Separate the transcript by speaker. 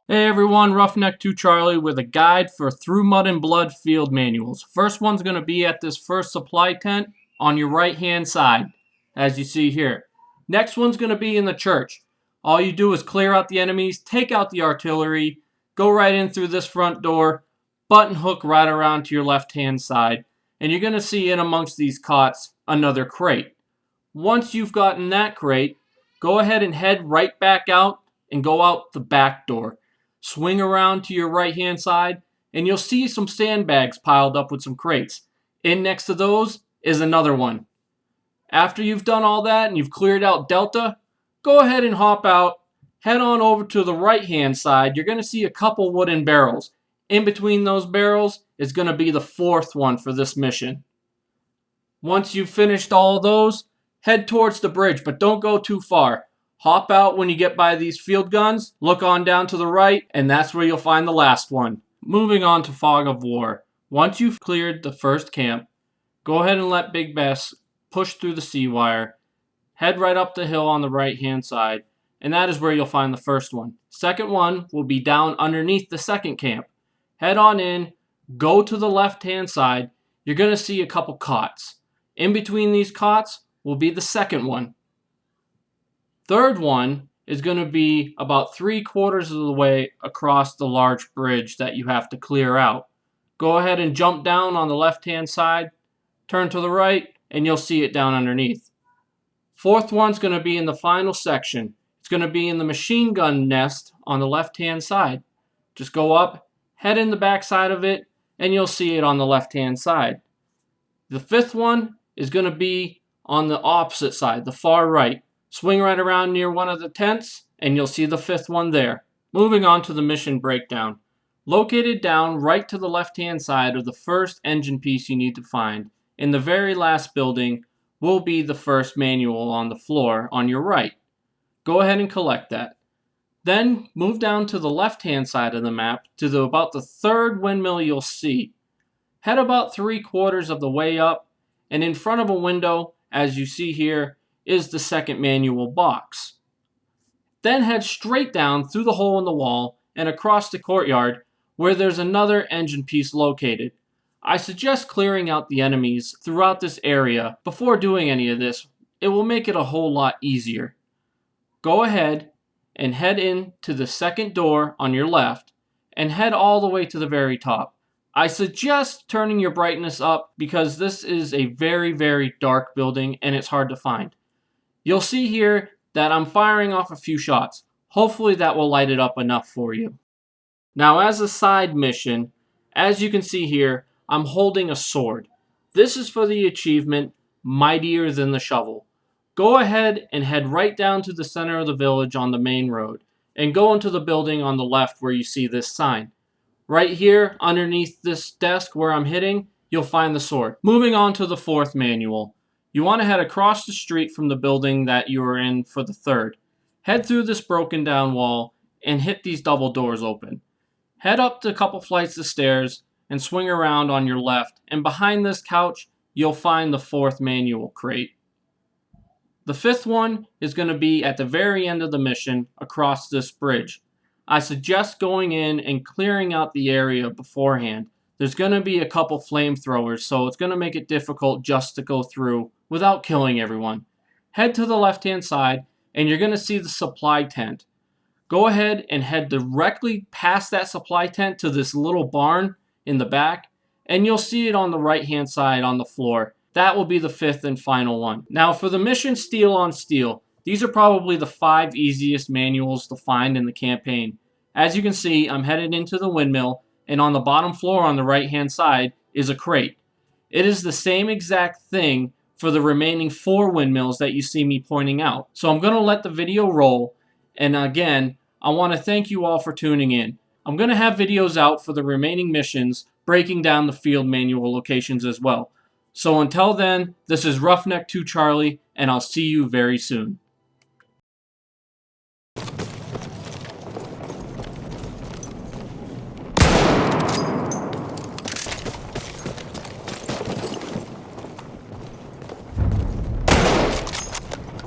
Speaker 1: Hey everyone, Roughneck 2 Charlie with a guide for Through Mud and Blood field manuals. First one's going to be at this first supply tent on your right hand side, as you see here. Next one's going to be in the church. All you do is clear out the enemies, take out the artillery, go right in through this front door, button hook right around to your left hand side, and you're going to see in amongst these cots another crate. Once you've gotten that crate, go ahead and head right back out and go out the back door. Swing around to your right hand side and you'll see some sandbags piled up with some crates. In next to those is another one. After you've done all that and you've cleared out Delta, go ahead and hop out, head on over to the right hand side. You're going to see a couple wooden barrels. In between those barrels is going to be the fourth one for this mission. Once you've finished all of those, head towards the bridge, but don't go too far. Hop out when you get by these field guns, look on down to the right, and that's where you'll find the last one. Moving on to Fog of War. Once you've cleared the first camp, go ahead and let Big Bess push through the sea wire, head right up the hill on the right hand side, and that is where you'll find the first one. Second one will be down underneath the second camp. Head on in, go to the left hand side, you're going to see a couple cots. In between these cots will be the second one. Third one is going to be about 3/4 of the way across the large bridge that you have to clear out. Go ahead and jump down on the left hand side, turn to the right, and you'll see it down underneath. Fourth one's going to be in the final section. It's going to be in the machine gun nest on the left hand side. Just go up, head in the back side of it, and you'll see it on the left hand side. The fifth one is going to be on the opposite side, the far right. Swing right around near one of the tents, and you'll see the fifth one there. Moving on to the mission breakdown. Located down right to the left-hand side of the first engine piece you need to find, in the very last building, will be the first manual on the floor on your right. Go ahead and collect that. Then move down to the left-hand side of the map to about the third windmill you'll see. Head about 3/4 of the way up, and in front of a window, as you see here, is the second manual box. Then head straight down through the hole in the wall and across the courtyard where there's another engine piece located. I suggest clearing out the enemies throughout this area before doing any of this. It will make it a whole lot easier. Go ahead and head in to the second door on your left and head all the way to the very top. I suggest turning your brightness up because this is a very, very dark building and it's hard to find. You'll see here that I'm firing off a few shots. Hopefully that will light it up enough for you. Now as a side mission, as you can see here, I'm holding a sword. This is for the achievement, Mightier Than the Shovel. Go ahead and head right down to the center of the village on the main road, and go into the building on the left where you see this sign. Right here, underneath this desk where I'm hitting, you'll find the sword. Moving on to the fourth manual. You want to head across the street from the building that you are in for the third. Head through this broken down wall and hit these double doors open. Head up the couple flights of stairs and swing around on your left, and behind this couch you'll find the fourth manual crate. The fifth one is going to be at the very end of the mission across this bridge. I suggest going in and clearing out the area beforehand. There's going to be a couple flamethrowers, so it's going to make it difficult just to go through without killing everyone. Head to the left-hand side, and you're going to see the supply tent. Go ahead and head directly past that supply tent to this little barn in the back, and you'll see it on the right-hand side on the floor. That will be the fifth and final one. Now for the mission Steel on Steel, these are probably the 5 easiest manuals to find in the campaign. As you can see, I'm headed into the windmill, and on the bottom floor on the right hand side is a crate. It is the same exact thing for the remaining 4 windmills that you see me pointing out. So I'm going to let the video roll, and again, I want to thank you all for tuning in. I'm going to have videos out for the remaining missions breaking down the field manual locations as well. So until then, this is Roughneck 2 Charlie, and I'll see you very soon.